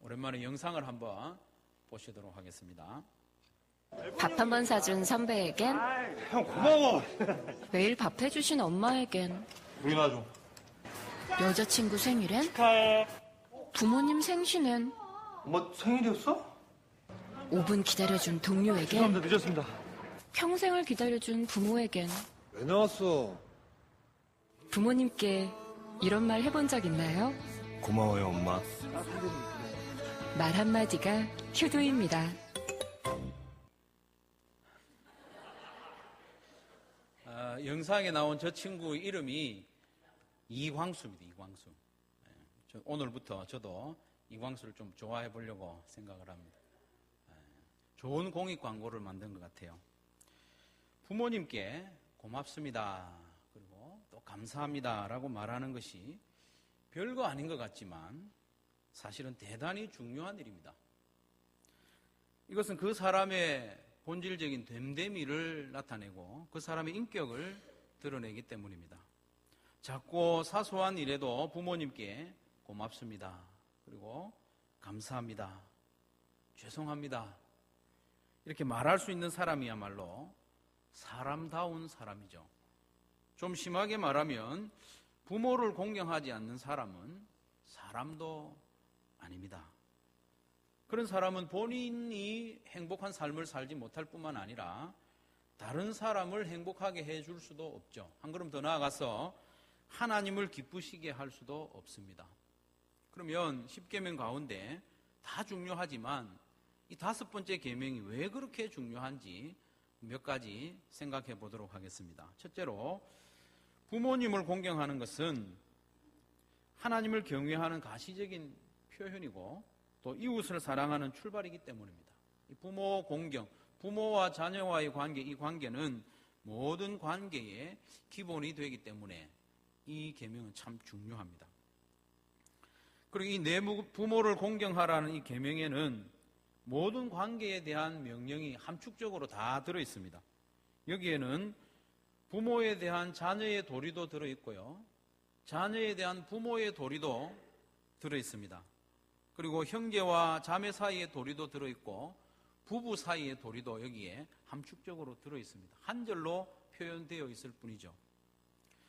오랜만에 영상을 한번 보시도록 하겠습니다. 밥 한 번 사준 선배에겐, 형 고마워. 매일 밥 해주신 엄마에겐, 우리나 좀. 여자친구 생일엔, 축하해. 부모님 생신엔, 엄마 생일이었어? 5분 기다려준 동료에겐, 죄송합니다. 늦었습니다. 평생을 기다려준 부모에겐, 왜 나왔어? 부모님께 이런 말 해본 적 있나요? 고마워요, 엄마. 말 한마디가 효도입니다. 영상에 나온 저 친구의 이름이 이광수입니다. 이광수. 오늘부터 저도 이광수를 좀 좋아해 보려고 생각을 합니다. 좋은 공익 광고를 만든 것 같아요. 부모님께 고맙습니다. 그리고 또 감사합니다. 라고 말하는 것이 별거 아닌 것 같지만 사실은 대단히 중요한 일입니다. 이것은 그 사람의 본질적인 됨됨이를 나타내고 그 사람의 인격을 드러내기 때문입니다. 작고 사소한 일에도 부모님께 고맙습니다. 그리고 감사합니다. 죄송합니다. 이렇게 말할 수 있는 사람이야말로 사람다운 사람이죠. 좀 심하게 말하면 부모를 공경하지 않는 사람은 사람도 아닙니다. 그런 사람은 본인이 행복한 삶을 살지 못할 뿐만 아니라 다른 사람을 행복하게 해줄 수도 없죠. 한 걸음 더 나아가서 하나님을 기쁘시게 할 수도 없습니다. 그러면 10계명 가운데 다 중요하지만 이 5번째 계명이 왜 그렇게 중요한지 몇 가지 생각해 보도록 하겠습니다. 첫째로 부모님을 공경하는 것은 하나님을 경외하는 가시적인 표현이고 또 이웃을 사랑하는 출발이기 때문입니다. 이 부모 공경, 부모와 자녀와의 관계, 이 관계는 모든 관계의 기본이 되기 때문에 이 계명은 참 중요합니다. 그리고 이 내 부모를 공경하라는 이 계명에는 모든 관계에 대한 명령이 함축적으로 다 들어 있습니다. 여기에는 부모에 대한 자녀의 도리도 들어 있고요, 자녀에 대한 부모의 도리도 들어 있습니다. 그리고 형제와 자매 사이의 도리도 들어있고 부부 사이의 도리도 여기에 함축적으로 들어있습니다. 한 절로 표현되어 있을 뿐이죠.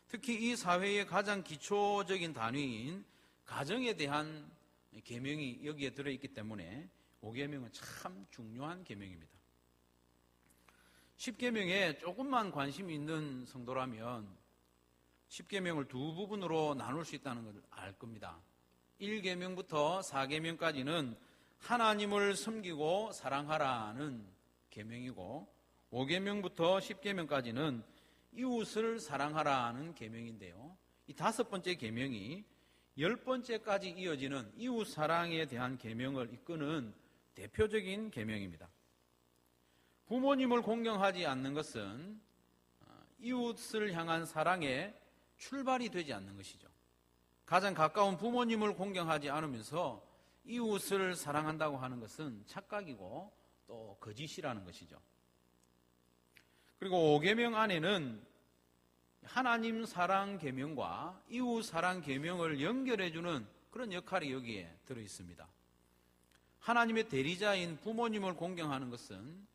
특히 이 사회의 가장 기초적인 단위인 가정에 대한 계명이 여기에 들어있기 때문에 5계명은 참 중요한 계명입니다. 10계명에 조금만 관심이 있는 성도라면 10계명을 두 부분으로 나눌 수 있다는 것을 알 겁니다. 1계명부터 4계명까지는 하나님을 섬기고 사랑하라는 계명이고 5계명부터 10계명까지는 이웃을 사랑하라는 계명인데요. 이 5번째 계명이 10번째까지 이어지는 이웃 사랑에 대한 계명을 이끄는 대표적인 계명입니다. 부모님을 공경하지 않는 것은 이웃을 향한 사랑의 출발이 되지 않는 것이죠. 가장 가까운 부모님을 공경하지 않으면서 이웃을 사랑한다고 하는 것은 착각이고 또 거짓이라는 것이죠. 그리고 5계명 안에는 하나님 사랑 계명과 이웃 사랑 계명을 연결해주는 그런 역할이 여기에 들어있습니다. 하나님의 대리자인 부모님을 공경하는 것은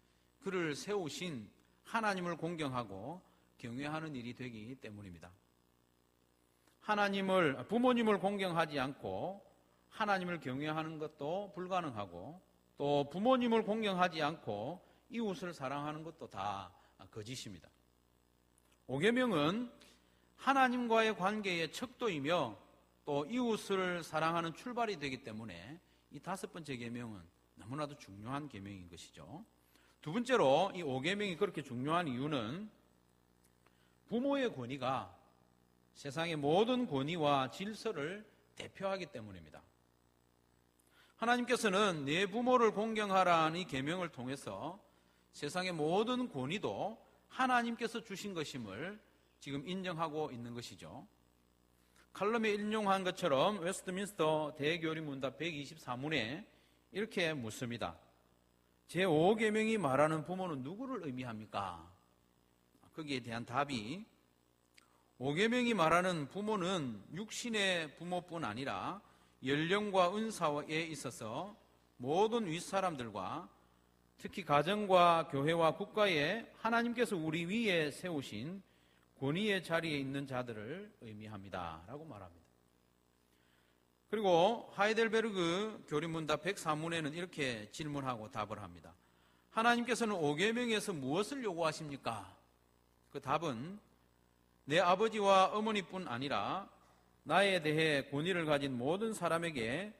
그를 세우신 하나님을 공경하고 경외하는 일이 되기 때문입니다. 부모님을 공경하지 않고 하나님을 경외하는 것도 불가능하고 또 부모님을 공경하지 않고 이웃을 사랑하는 것도 다 거짓입니다. 5계명은 하나님과의 관계의 척도이며 또 이웃을 사랑하는 출발이 되기 때문에 이 5번째 계명은 너무나도 중요한 계명인 것이죠. 두 번째로 이 5계명이 그렇게 중요한 이유는 부모의 권위가 세상의 모든 권위와 질서를 대표하기 때문입니다. 하나님께서는 내 부모를 공경하라는 이 계명을 통해서 세상의 모든 권위도 하나님께서 주신 것임을 지금 인정하고 있는 것이죠. 칼럼에 인용한 것처럼 웨스트민스터 대교리 문답 124문에 이렇게 묻습니다. 제5계명이 말하는 부모는 누구를 의미합니까? 거기에 대한 답이 5계명이 말하는 부모는 육신의 부모뿐 아니라 연령과 은사에 있어서 모든 윗사람들과 특히 가정과 교회와 국가에 하나님께서 우리 위에 세우신 권위의 자리에 있는 자들을 의미합니다 라고 말합니다. 그리고 하이델베르그 교리문답 104문에는 이렇게 질문하고 답을 합니다. 하나님께서는 5계명에서 무엇을 요구하십니까? 그 답은 내 아버지와 어머니뿐 아니라 나에 대해 권위를 가진 모든 사람에게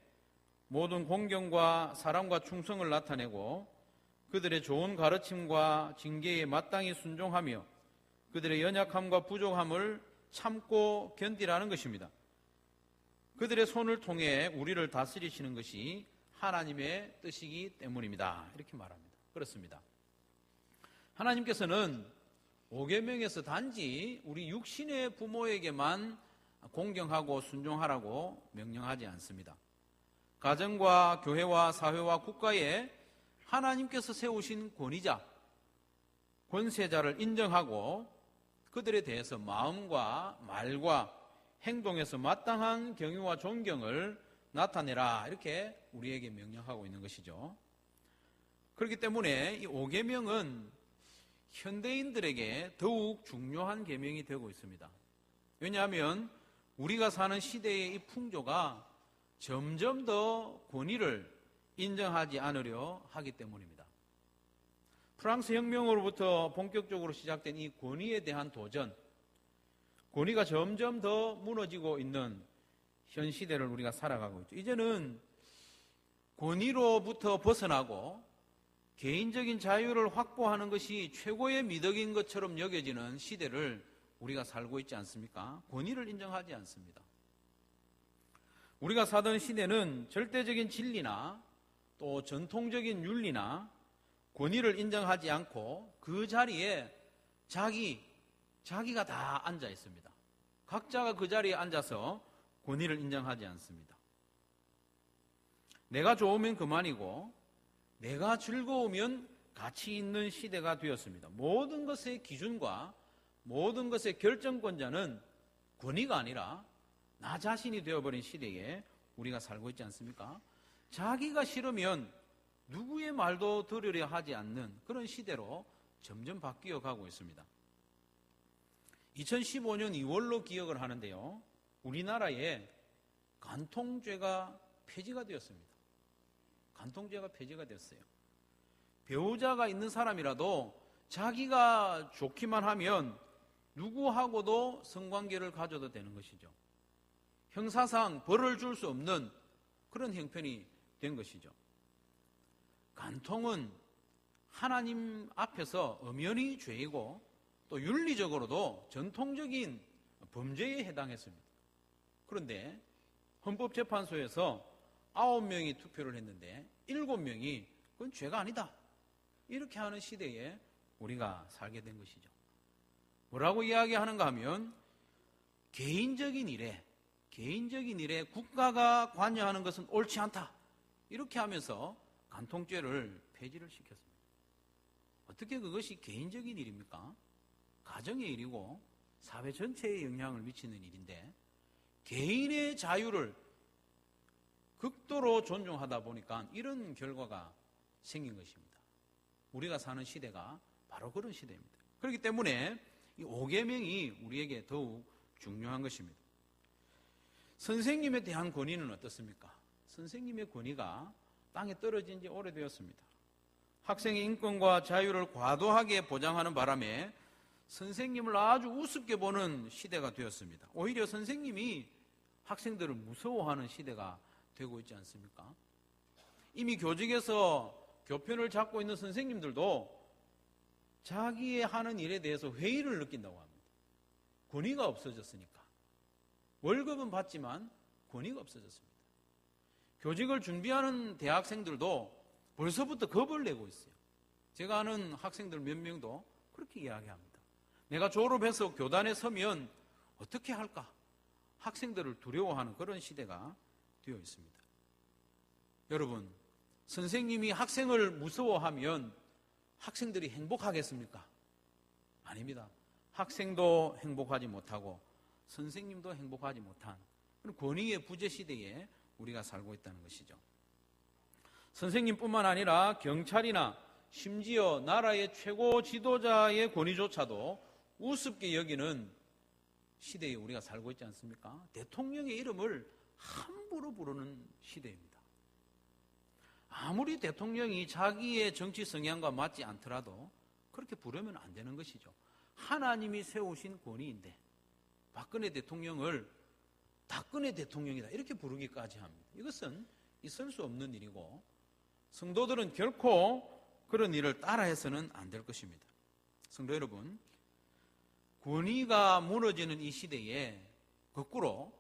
모든 공경과 사랑과 충성을 나타내고 그들의 좋은 가르침과 징계에 마땅히 순종하며 그들의 연약함과 부족함을 참고 견디라는 것입니다. 그들의 손을 통해 우리를 다스리시는 것이 하나님의 뜻이기 때문입니다. 이렇게 말합니다. 그렇습니다. 하나님께서는 5계명에서 단지 우리 육신의 부모에게만 공경하고 순종하라고 명령하지 않습니다. 가정과 교회와 사회와 국가에 하나님께서 세우신 권위자, 권세자를 인정하고 그들에 대해서 마음과 말과 행동에서 마땅한 경유와 존경을 나타내라 이렇게 우리에게 명령하고 있는 것이죠. 그렇기 때문에 이 5계명은 현대인들에게 더욱 중요한 계명이 되고 있습니다. 왜냐하면 우리가 사는 시대의 이 풍조가 점점 더 권위를 인정하지 않으려 하기 때문입니다. 프랑스 혁명으로부터 본격적으로 시작된 이 권위에 대한 도전, 권위가 점점 더 무너지고 있는 현 시대를 우리가 살아가고 있죠. 이제는 권위로부터 벗어나고 개인적인 자유를 확보하는 것이 최고의 미덕인 것처럼 여겨지는 시대를 우리가 살고 있지 않습니까? 권위를 인정하지 않습니다. 우리가 사던 시대는 절대적인 진리나 또 전통적인 윤리나 권위를 인정하지 않고 그 자리에 자기가 다 앉아 있습니다. 각자가 그 자리에 앉아서 권위를 인정하지 않습니다. 내가 좋으면 그만이고 내가 즐거우면 가치 있는 시대가 되었습니다. 모든 것의 기준과 모든 것의 결정권자는 권위가 아니라 나 자신이 되어버린 시대에 우리가 살고 있지 않습니까? 자기가 싫으면 누구의 말도 들으려 하지 않는 그런 시대로 점점 바뀌어 가고 있습니다. 2015년 2월로 기억을 하는데요. 우리나라에 간통죄가 폐지가 되었습니다. 간통죄가 폐지가 되었어요. 배우자가 있는 사람이라도 자기가 좋기만 하면 누구하고도 성관계를 가져도 되는 것이죠. 형사상 벌을 줄 수 없는 그런 형편이 된 것이죠. 간통은 하나님 앞에서 엄연히 죄이고 또 윤리적으로도 전통적인 범죄에 해당했습니다. 그런데 헌법재판소에서 9명이 투표를 했는데 7명이 그건 죄가 아니다 이렇게 하는 시대에 우리가 살게 된 것이죠. 뭐라고 이야기하는가 하면 개인적인 일에 국가가 관여하는 것은 옳지 않다 이렇게 하면서 간통죄를 폐지를 시켰습니다. 어떻게 그것이 개인적인 일입니까? 가정의 일이고 사회 전체에 영향을 미치는 일인데 개인의 자유를 극도로 존중하다 보니까 이런 결과가 생긴 것입니다. 우리가 사는 시대가 바로 그런 시대입니다. 그렇기 때문에 이 5계명이 우리에게 더욱 중요한 것입니다. 선생님에 대한 권위는 어떻습니까? 선생님의 권위가 땅에 떨어진 지 오래되었습니다. 학생의 인권과 자유를 과도하게 보장하는 바람에 선생님을 아주 우습게 보는 시대가 되었습니다. 오히려 선생님이 학생들을 무서워하는 시대가 되고 있지 않습니까? 이미 교직에서 교편을 잡고 있는 선생님들도 자기의 하는 일에 대해서 회의를 느낀다고 합니다. 권위가 없어졌으니까. 월급은 받지만 권위가 없어졌습니다. 교직을 준비하는 대학생들도 벌써부터 겁을 내고 있어요. 제가 아는 학생들 몇 명도 그렇게 이야기합니다. 내가 졸업해서 교단에 서면 어떻게 할까? 학생들을 두려워하는 그런 시대가 되어 있습니다. 여러분, 선생님이 학생을 무서워하면 학생들이 행복하겠습니까? 아닙니다. 학생도 행복하지 못하고 선생님도 행복하지 못한 그런 권위의 부재 시대에 우리가 살고 있다는 것이죠. 선생님뿐만 아니라 경찰이나 심지어 나라의 최고 지도자의 권위조차도 우습게 여기는 시대에 우리가 살고 있지 않습니까? 대통령의 이름을 함부로 부르는 시대입니다. 아무리 대통령이 자기의 정치 성향과 맞지 않더라도 그렇게 부르면 안 되는 것이죠. 하나님이 세우신 권위인데 박근혜 대통령을 박근혜 대통령이다 이렇게 부르기까지 합니다. 이것은 있을 수 없는 일이고 성도들은 결코 그런 일을 따라해서는 안 될 것입니다. 성도 여러분, 권위가 무너지는 이 시대에 거꾸로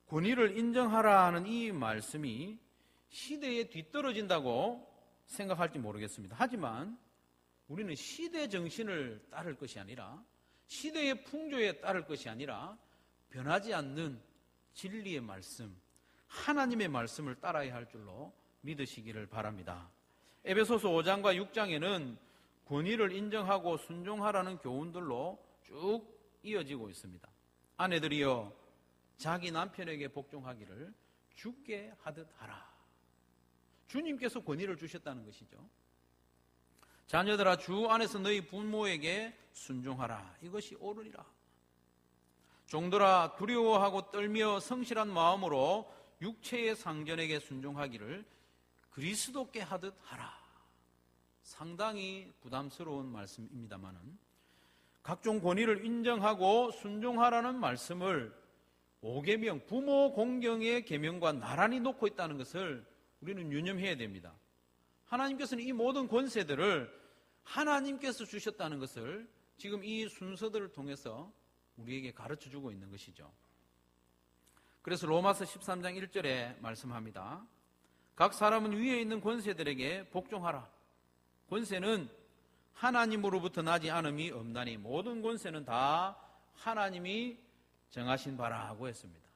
권위를 인정하라 하는 이 말씀이 시대에 뒤떨어진다고 생각할지 모르겠습니다. 하지만 우리는 시대 정신을 따를 것이 아니라 시대의 풍조에 따를 것이 아니라 변하지 않는 진리의 말씀, 하나님의 말씀을 따라야 할 줄로 믿으시기를 바랍니다. 에베소서 5장과 6장에는 권위를 인정하고 순종하라는 교훈들로 쭉 이어지고 있습니다. 아내들이여 자기 남편에게 복종하기를 주께 하듯 하라. 주님께서 권위를 주셨다는 것이죠. 자녀들아 주 안에서 너희 부모에게 순종하라. 이것이 옳으리라. 종들아 두려워하고 떨며 성실한 마음으로 육체의 상전에게 순종하기를 그리스도께 하듯 하라. 상당히 부담스러운 말씀입니다마는 각종 권위를 인정하고 순종하라는 말씀을 5계명 부모 공경의 계명과 나란히 놓고 있다는 것을 우리는 유념해야 됩니다. 하나님께서는 이 모든 권세들을 하나님께서 주셨다는 것을 지금 이 순서들을 통해서 우리에게 가르쳐주고 있는 것이죠. 그래서 로마서 13장 1절에 말씀합니다. 각 사람은 위에 있는 권세들에게 복종하라. 권세는 하나님으로부터 나지 않음이 없나니 모든 권세는 다 하나님이 정하신 바라고 했습니다.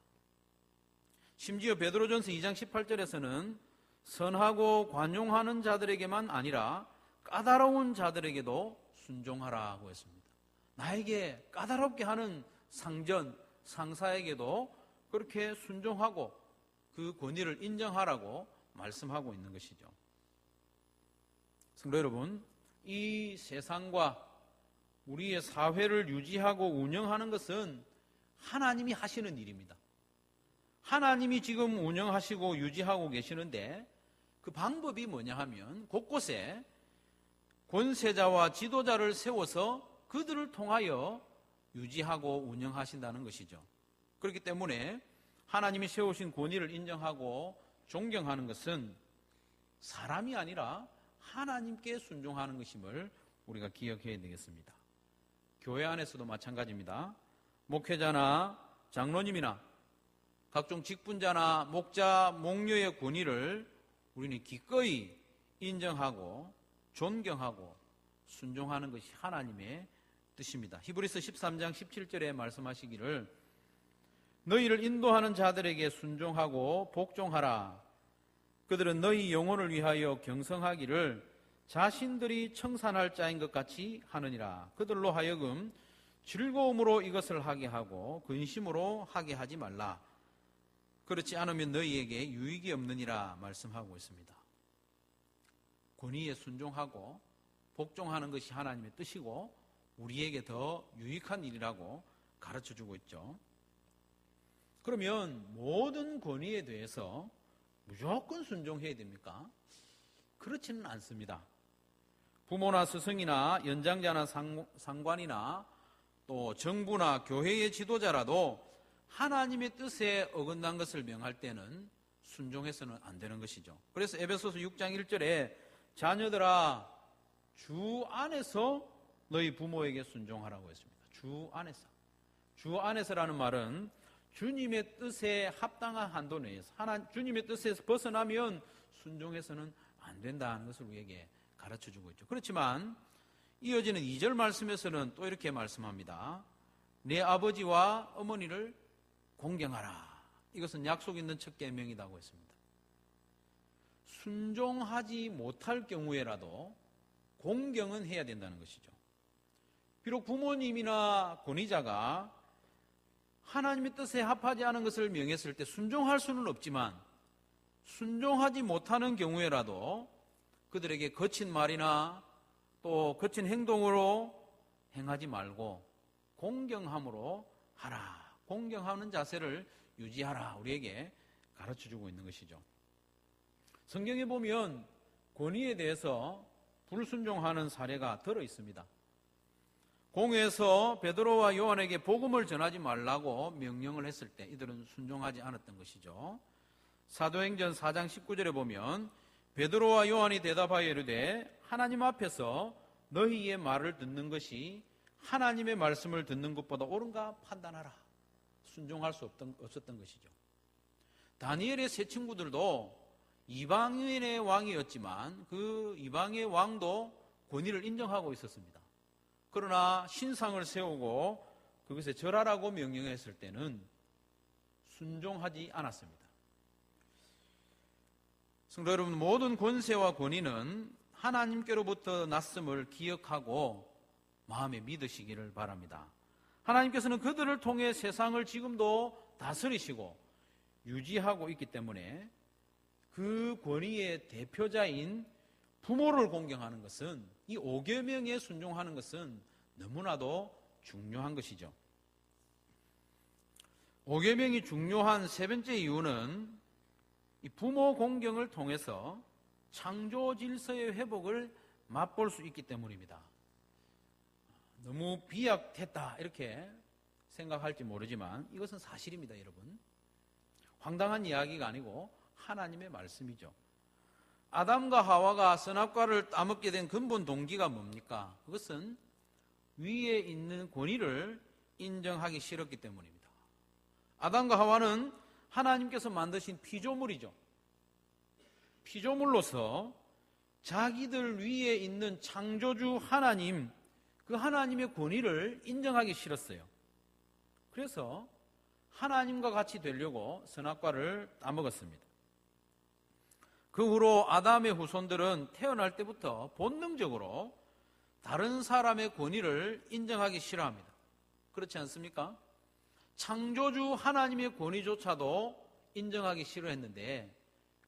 심지어 베드로전서 2장 18절에서는 선하고 관용하는 자들에게만 아니라 까다로운 자들에게도 순종하라고 했습니다. 나에게 까다롭게 하는 상전, 상사에게도 그렇게 순종하고 그 권위를 인정하라고 말씀하고 있는 것이죠. 성도 여러분, 이 세상과 우리의 사회를 유지하고 운영하는 것은 하나님이 하시는 일입니다. 하나님이 지금 운영하시고 유지하고 계시는데 그 방법이 뭐냐 하면 곳곳에 권세자와 지도자를 세워서 그들을 통하여 유지하고 운영하신다는 것이죠. 그렇기 때문에 하나님이 세우신 권위를 인정하고 존경하는 것은 사람이 아니라 하나님께 순종하는 것임을 우리가 기억해야 되겠습니다. 교회 안에서도 마찬가지입니다. 목회자나 장로님이나 각종 직분자나 목자, 목녀의 권위를 우리는 기꺼이 인정하고 존경하고 순종하는 것이 하나님의 뜻입니다. 히브리서 13장 17절에 말씀하시기를 너희를 인도하는 자들에게 순종하고 복종하라. 그들은 너희 영혼을 위하여 경성하기를 자신들이 청산할 자인 것 같이 하느니라. 그들로 하여금 즐거움으로 이것을 하게 하고 근심으로 하게 하지 말라. 그렇지 않으면 너희에게 유익이 없느니라 말씀하고 있습니다. 권위에 순종하고 복종하는 것이 하나님의 뜻이고 우리에게 더 유익한 일이라고 가르쳐주고 있죠. 그러면 모든 권위에 대해서 무조건 순종해야 됩니까? 그렇지는 않습니다. 부모나 스승이나 연장자나 상관이나 또 정부나 교회의 지도자라도 하나님의 뜻에 어긋난 것을 명할 때는 순종해서는 안 되는 것이죠. 그래서 에베소서 6장 1절에 자녀들아 주 안에서 너희 부모에게 순종하라고 했습니다. 주 안에서. 주 안에서라는 말은 주님의 뜻에 합당한 한도 내에서 주님의 뜻에서 벗어나면 순종해서는 안 된다는 것을 우리에게 가르쳐주고 있죠. 그렇지만 이어지는 2절 말씀에서는 또 이렇게 말씀합니다. 내 아버지와 어머니를 공경하라. 이것은 약속 있는 첫 계명이라고 했습니다. 순종하지 못할 경우에라도 공경은 해야 된다는 것이죠. 비록 부모님이나 권위자가 하나님의 뜻에 합하지 않은 것을 명했을 때 순종할 수는 없지만 순종하지 못하는 경우에라도 그들에게 거친 말이나 또 거친 행동으로 행하지 말고 공경함으로 하라. 공경하는 자세를 유지하라. 우리에게 가르쳐주고 있는 것이죠. 성경에 보면 권위에 대해서 불순종하는 사례가 들어 있습니다. 공회에서 베드로와 요한에게 복음을 전하지 말라고 명령을 했을 때 이들은 순종하지 않았던 것이죠. 사도행전 4장 19절에 보면 베드로와 요한이 대답하여 이르되 하나님 앞에서 너희의 말을 듣는 것이 하나님의 말씀을 듣는 것보다 옳은가 판단하라. 순종할 수 없었던 것이죠. 다니엘의 세 친구들도 이방인의 왕이었지만 그 이방의 왕도 권위를 인정하고 있었습니다. 그러나 신상을 세우고 그것에 절하라고 명령했을 때는 순종하지 않았습니다. 성도 여러분, 모든 권세와 권위는 하나님께로부터 났음을 기억하고 마음에 믿으시기를 바랍니다. 하나님께서는 그들을 통해 세상을 지금도 다스리시고 유지하고 있기 때문에 그 권위의 대표자인 부모를 공경하는 것은, 이 5계명에 순종하는 것은 너무나도 중요한 것이죠. 5계명이 중요한 세 번째 이유는 이 부모 공경을 통해서 창조 질서의 회복을 맛볼 수 있기 때문입니다. 너무 비약했다 이렇게 생각할지 모르지만 이것은 사실입니다, 여러분. 황당한 이야기가 아니고 하나님의 말씀이죠. 아담과 하와가 선악과를 따먹게 된 근본 동기가 뭡니까? 그것은 위에 있는 권위를 인정하기 싫었기 때문입니다. 아담과 하와는 하나님께서 만드신 피조물이죠. 피조물로서 자기들 위에 있는 창조주 하나님, 그 하나님의 권위를 인정하기 싫었어요. 그래서 하나님과 같이 되려고 선악과를 따먹었습니다. 그 후로 아담의 후손들은 태어날 때부터 본능적으로 다른 사람의 권위를 인정하기 싫어합니다. 그렇지 않습니까? 창조주 하나님의 권위조차도 인정하기 싫어했는데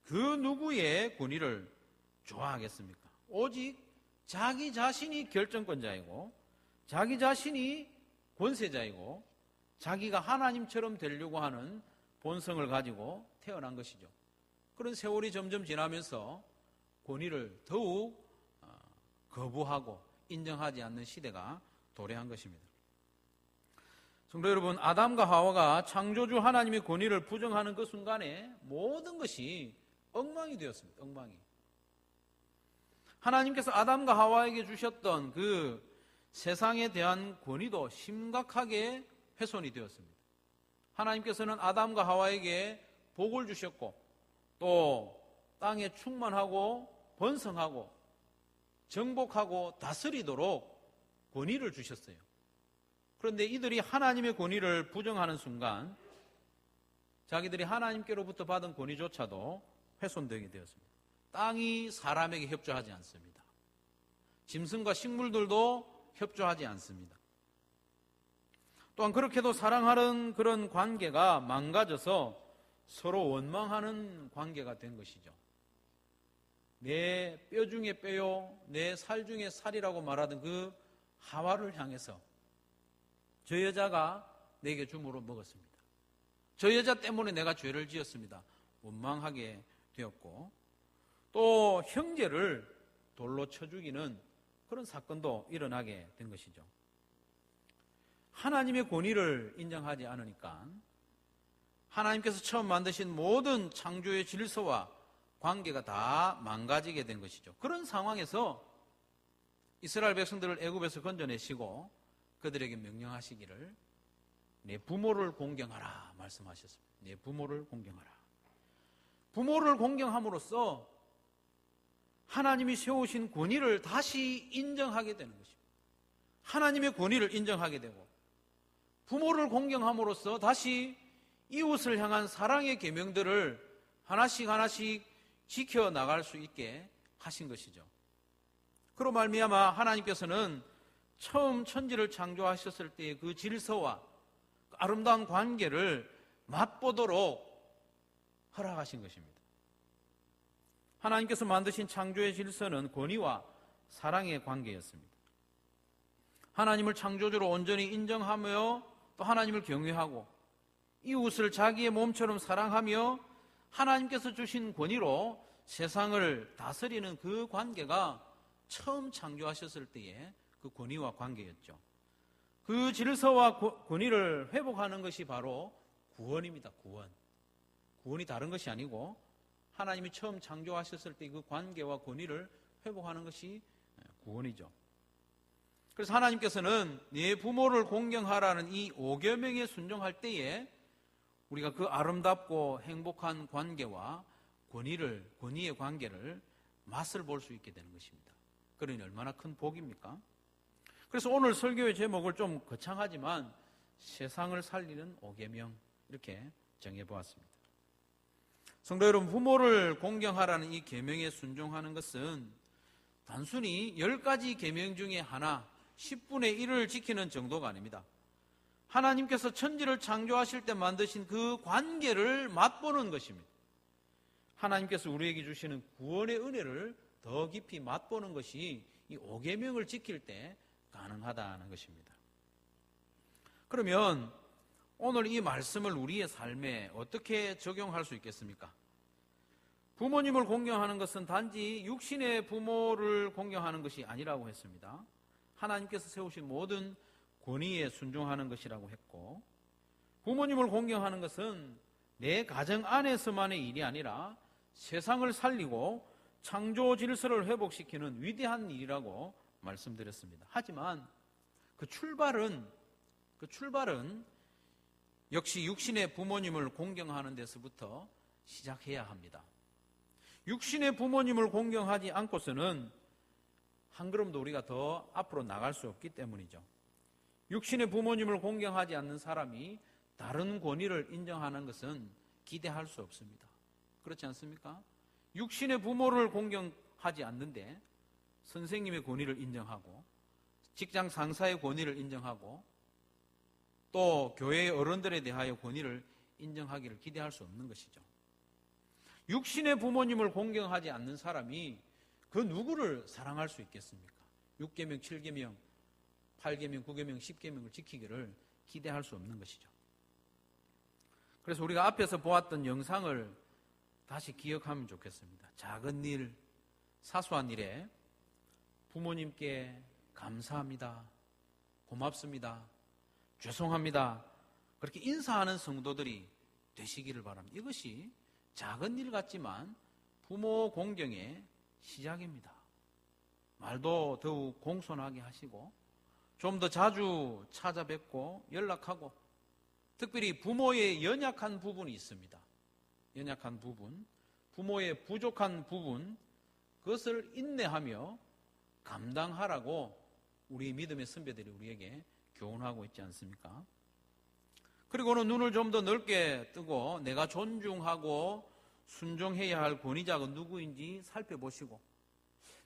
그 누구의 권위를 좋아하겠습니까? 오직 자기 자신이 결정권자이고 자기 자신이 권세자이고 자기가 하나님처럼 되려고 하는 본성을 가지고 태어난 것이죠. 그런 세월이 점점 지나면서 권위를 더욱 거부하고 인정하지 않는 시대가 도래한 것입니다. 성도 여러분, 아담과 하와가 창조주 하나님의 권위를 부정하는 그 순간에 모든 것이 엉망이 되었습니다. 엉망이. 하나님께서 아담과 하와에게 주셨던 그 세상에 대한 권위도 심각하게 훼손이 되었습니다. 하나님께서는 아담과 하와에게 복을 주셨고 또 땅에 충만하고 번성하고 정복하고 다스리도록 권위를 주셨어요. 그런데 이들이 하나님의 권위를 부정하는 순간 자기들이 하나님께로부터 받은 권위조차도 훼손되게 되었습니다. 땅이 사람에게 협조하지 않습니다. 짐승과 식물들도 협조하지 않습니다. 또한 그렇게도 사랑하는 그런 관계가 망가져서 서로 원망하는 관계가 된 것이죠. 내 뼈 중에 뼈요, 내 살 중에 살이라고 말하던 그 하와를 향해서 저 여자가 내게 주므로 먹었습니다. 저 여자 때문에 내가 죄를 지었습니다. 원망하게 되었고 또 형제를 돌로 쳐 죽이는 그런 사건도 일어나게 된 것이죠. 하나님의 권위를 인정하지 않으니까 하나님께서 처음 만드신 모든 창조의 질서와 관계가 다 망가지게 된 것이죠. 그런 상황에서 이스라엘 백성들을 애굽에서 건져내시고 그들에게 명령하시기를 내 부모를 공경하라 말씀하셨습니다. 내 부모를 공경하라. 부모를 공경함으로써 하나님이 세우신 권위를 다시 인정하게 되는 것입니다. 하나님의 권위를 인정하게 되고 부모를 공경함으로써 다시 이웃을 향한 사랑의 계명들을 하나씩 하나씩 지켜나갈 수 있게 하신 것이죠. 그로 말미암아 하나님께서는 처음 천지를 창조하셨을 때의 그 질서와 아름다운 관계를 맛보도록 허락하신 것입니다. 하나님께서 만드신 창조의 질서는 권위와 사랑의 관계였습니다. 하나님을 창조주로 온전히 인정하며 또 하나님을 경외하고 이웃을 자기의 몸처럼 사랑하며 하나님께서 주신 권위로 세상을 다스리는 그 관계가 처음 창조하셨을 때의 그 권위와 관계였죠. 그 질서와 권위를 회복하는 것이 바로 구원입니다. 구원이 다른 것이 아니고 하나님이 처음 창조하셨을 때 그 관계와 권위를 회복하는 것이 구원이죠. 그래서 하나님께서는 네 부모를 공경하라는 이 5계명에 순종할 때에 우리가 그 아름답고 행복한 관계와 권위의 관계를 맛을 볼 수 있게 되는 것입니다. 그러니 얼마나 큰 복입니까? 그래서 오늘 설교의 제목을 좀 거창하지만 세상을 살리는 5계명 이렇게 정해보았습니다. 성도 여러분, 부모를 공경하라는 이 계명에 순종하는 것은 단순히 10가지 계명 중에 하나 10분의 1을 지키는 정도가 아닙니다. 하나님께서 천지를 창조하실 때 만드신 그 관계를 맛보는 것입니다. 하나님께서 우리에게 주시는 구원의 은혜를 더 깊이 맛보는 것이 이 5계명을 지킬 때 가능하다는 것입니다. 그러면 오늘 이 말씀을 우리의 삶에 어떻게 적용할 수 있겠습니까? 부모님을 공경하는 것은 단지 육신의 부모를 공경하는 것이 아니라고 했습니다. 하나님께서 세우신 모든 권위에 순종하는 것이라고 했고, 부모님을 공경하는 것은 내 가정 안에서만의 일이 아니라 세상을 살리고 창조 질서를 회복시키는 위대한 일이라고 말씀드렸습니다. 하지만 그 출발은 역시 육신의 부모님을 공경하는 데서부터 시작해야 합니다. 육신의 부모님을 공경하지 않고서는 한 걸음도 우리가 더 앞으로 나갈 수 없기 때문이죠. 육신의 부모님을 공경하지 않는 사람이 다른 권위를 인정하는 것은 기대할 수 없습니다. 그렇지 않습니까? 육신의 부모를 공경하지 않는데 선생님의 권위를 인정하고 직장 상사의 권위를 인정하고 또 교회의 어른들에 대하여 권위를 인정하기를 기대할 수 없는 것이죠. 육신의 부모님을 공경하지 않는 사람이 그 누구를 사랑할 수 있겠습니까? 6계명, 7계명, 8계명, 9계명, 10계명을 지키기를 기대할 수 없는 것이죠. 그래서 우리가 앞에서 보았던 영상을 다시 기억하면 좋겠습니다. 작은 일, 사소한 일에 부모님께 감사합니다, 고맙습니다, 죄송합니다, 그렇게 인사하는 성도들이 되시기를 바랍니다. 이것이 작은 일 같지만 부모 공경의 시작입니다. 말도 더욱 공손하게 하시고 좀 더 자주 찾아뵙고 연락하고, 특별히 부모의 연약한 부분이 있습니다. 연약한 부분, 부모의 부족한 부분, 그것을 인내하며 감당하라고 우리 믿음의 선배들이 우리에게 교훈하고 있지 않습니까? 그리고는 눈을 좀 더 넓게 뜨고 내가 존중하고 순종해야 할 권위자가 누구인지 살펴보시고,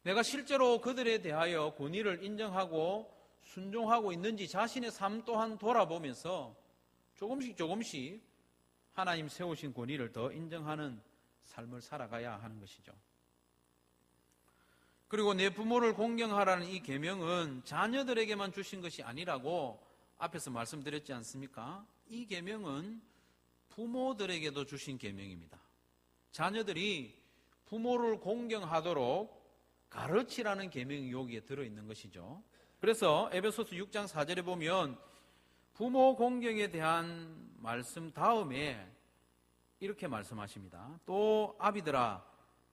내가 실제로 그들에 대하여 권위를 인정하고 순종하고 있는지 자신의 삶 또한 돌아보면서 조금씩 하나님 세우신 권위를 더 인정하는 삶을 살아가야 하는 것이죠. 그리고 내 부모를 공경하라는 이 계명은 자녀들에게만 주신 것이 아니라고 앞에서 말씀드렸지 않습니까? 이 계명은 부모들에게도 주신 계명입니다. 자녀들이 부모를 공경하도록 가르치라는 계명이 여기에 들어있는 것이죠. 그래서 에베소서 6장 4절에 보면 부모 공경에 대한 말씀 다음에 이렇게 말씀하십니다. 또 아비들아,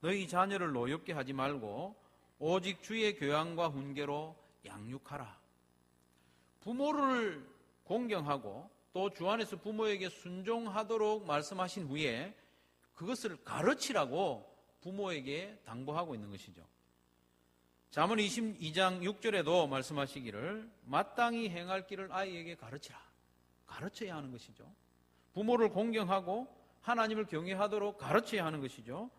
너희 자녀를 노엽게 하지 말고 오직 주의 교양과 훈계로 양육하라. 부모를 공경하고 또 주 안에서 부모에게 순종하도록 말씀하신 후에 그것을 가르치라고 부모에게 당부하고 있는 것이죠. 잠언 22장 6절에도 말씀하시기를 마땅히 행할 길을 아이에게 가르치라. 가르쳐야 하는 것이죠. 부모를 공경하고 하나님을 경외하도록 가르쳐야 하는 것이죠.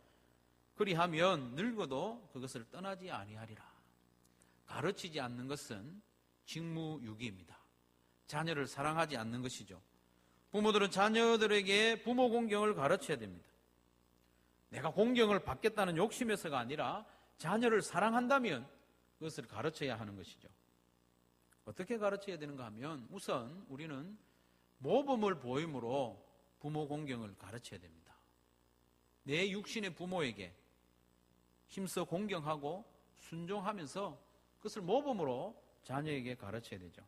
그리하면 늙어도 그것을 떠나지 아니하리라. 가르치지 않는 것은 직무유기입니다. 자녀를 사랑하지 않는 것이죠. 부모들은 자녀들에게 부모 공경을 가르쳐야 됩니다. 내가 공경을 받겠다는 욕심에서가 아니라 자녀를 사랑한다면 그것을 가르쳐야 하는 것이죠. 어떻게 가르쳐야 되는가 하면 우선 우리는 모범을 보임으로 부모 공경을 가르쳐야 됩니다. 내 육신의 부모에게 힘써 공경하고 순종하면서 그것을 모범으로 자녀에게 가르쳐야 되죠.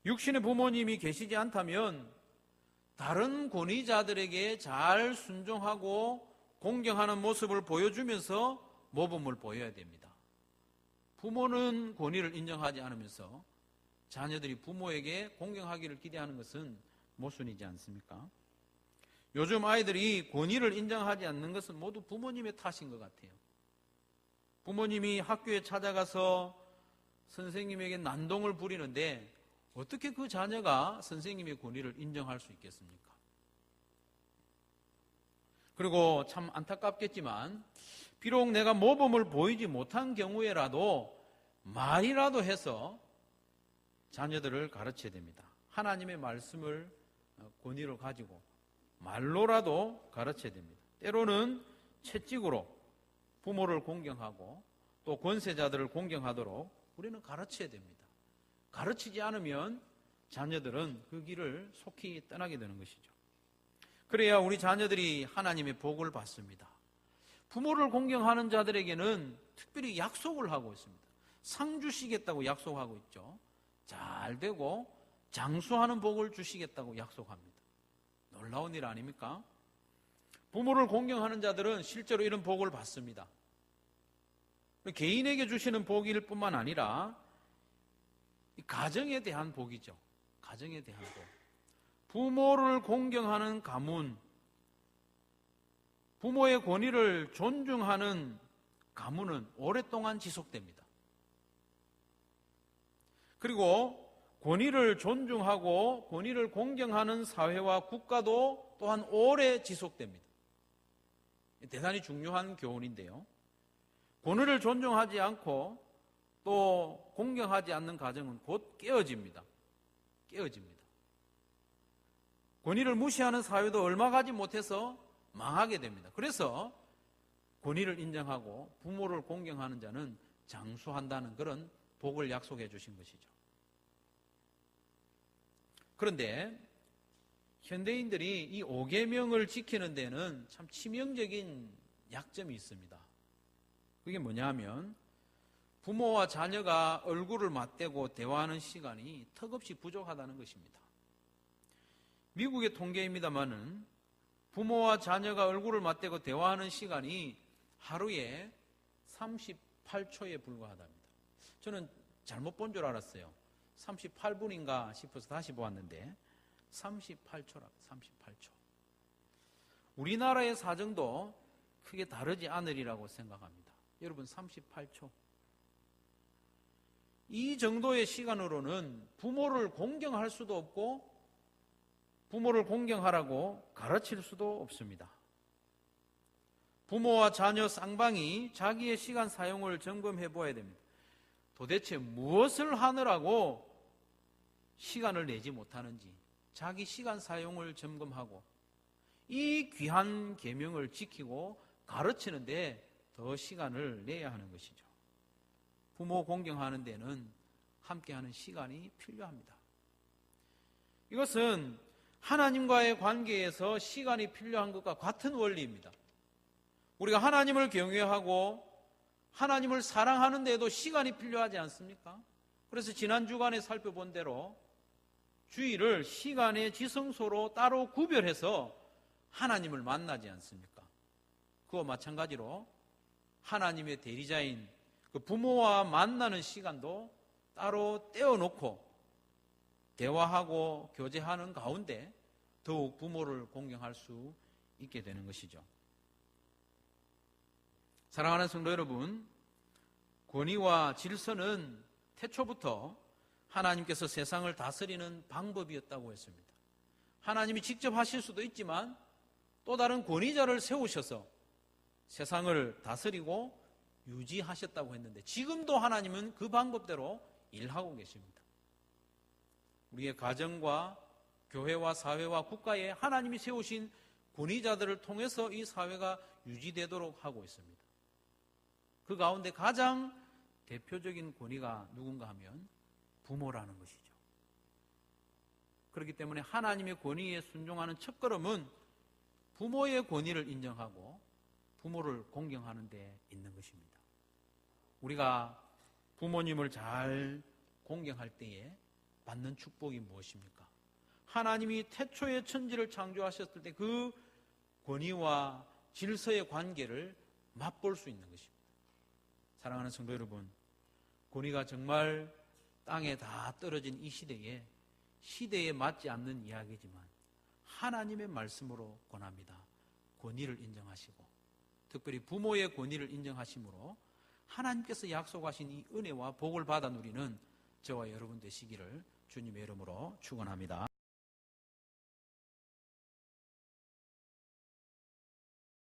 육신의 부모님이 계시지 않다면 다른 권위자들에게 잘 순종하고 공경하는 모습을 보여주면서 모범을 보여야 됩니다. 부모는 권위를 인정하지 않으면서 자녀들이 부모에게 공경하기를 기대하는 것은 모순이지 않습니까? 요즘 아이들이 권위를 인정하지 않는 것은 모두 부모님의 탓인 것 같아요. 부모님이 학교에 찾아가서 선생님에게 난동을 부리는데 어떻게 그 자녀가 선생님의 권위를 인정할 수 있겠습니까? 그리고 참 안타깝겠지만 비록 내가 모범을 보이지 못한 경우에라도 말이라도 해서 자녀들을 가르쳐야 됩니다. 하나님의 말씀을 권위로 가지고 말로라도 가르쳐야 됩니다. 때로는 채찍으로 부모를 공경하고 또 권세자들을 공경하도록 우리는 가르쳐야 됩니다. 가르치지 않으면 자녀들은 그 길을 속히 떠나게 되는 것이죠. 그래야 우리 자녀들이 하나님의 복을 받습니다. 부모를 공경하는 자들에게는 특별히 약속을 하고 있습니다. 상 주시겠다고 약속하고 있죠. 잘 되고 장수하는 복을 주시겠다고 약속합니다. 놀라운 일 아닙니까? 부모를 공경하는 자들은 실제로 이런 복을 받습니다. 개인에게 주시는 복일 뿐만 아니라 가정에 대한 복이죠. 가정에 대한 복. 부모를 공경하는 가문, 부모의 권위를 존중하는 가문은 오랫동안 지속됩니다. 그리고 권위를 존중하고 권위를 공경하는 사회와 국가도 또한 오래 지속됩니다. 대단히 중요한 교훈인데요. 권위를 존중하지 않고 또 공경하지 않는 가정은 곧 깨어집니다. 깨어집니다. 권위를 무시하는 사회도 얼마 가지 못해서 망하게 됩니다. 그래서 권위를 인정하고 부모를 공경하는 자는 장수한다는 그런 복을 약속해 주신 것이죠. 그런데 현대인들이 이 5계명을 지키는 데는 참 치명적인 약점이 있습니다. 그게 뭐냐 하면 부모와 자녀가 얼굴을 맞대고 대화하는 시간이 턱없이 부족하다는 것입니다. 미국의 통계입니다마는 부모와 자녀가 얼굴을 맞대고 대화하는 시간이 하루에 38초에 불과하답니다. 저는 잘못 본 줄 알았어요. 38분인가 싶어서 다시 보았는데 38초라, 38초. 우리나라의 사정도 크게 다르지 않으리라고 생각합니다. 여러분 38초. 이 정도의 시간으로는 부모를 공경할 수도 없고 부모를 공경하라고 가르칠 수도 없습니다. 부모와 자녀 쌍방이 자기의 시간 사용을 점검해 보아야 됩니다. 도대체 무엇을 하느라고 시간을 내지 못하는지 자기 시간 사용을 점검하고 이 귀한 계명을 지키고 가르치는데 더 시간을 내야 하는 것이죠. 부모 공경하는 데는 함께하는 시간이 필요합니다. 이것은 하나님과의 관계에서 시간이 필요한 것과 같은 원리입니다. 우리가 하나님을 경외하고 하나님을 사랑하는 데에도 시간이 필요하지 않습니까? 그래서 지난 주간에 살펴본 대로 주일을 시간의 지성소로 따로 구별해서 하나님을 만나지 않습니까? 그와 마찬가지로 하나님의 대리자인 그 부모와 만나는 시간도 따로 떼어놓고 대화하고 교제하는 가운데 더욱 부모를 공경할 수 있게 되는 것이죠. 사랑하는 성도 여러분, 권위와 질서는 태초부터 하나님께서 세상을 다스리는 방법이었다고 했습니다. 하나님이 직접 하실 수도 있지만 또 다른 권위자를 세우셔서 세상을 다스리고 유지하셨다고 했는데 지금도 하나님은 그 방법대로 일하고 계십니다. 우리의 가정과 교회와 사회와 국가에 하나님이 세우신 권위자들을 통해서 이 사회가 유지되도록 하고 있습니다. 그 가운데 가장 대표적인 권위가 누군가 하면 부모라는 것이죠. 그렇기 때문에 하나님의 권위에 순종하는 첫걸음은 부모의 권위를 인정하고 부모를 공경하는 데 있는 것입니다. 우리가 부모님을 잘 공경할 때에 받는 축복이 무엇입니까? 하나님이 태초에 천지를 창조하셨을 때 그 권위와 질서의 관계를 맛볼 수 있는 것입니다. 사랑하는 성도 여러분, 권위가 정말 땅에 다 떨어진 이 시대에 맞지 않는 이야기지만 하나님의 말씀으로 권합니다. 권위를 인정하시고 특별히 부모의 권위를 인정하심으로 하나님께서 약속하신 이 은혜와 복을 받아 누리는 저와 여러분 되시기를 주님의 이름으로 축원합니다.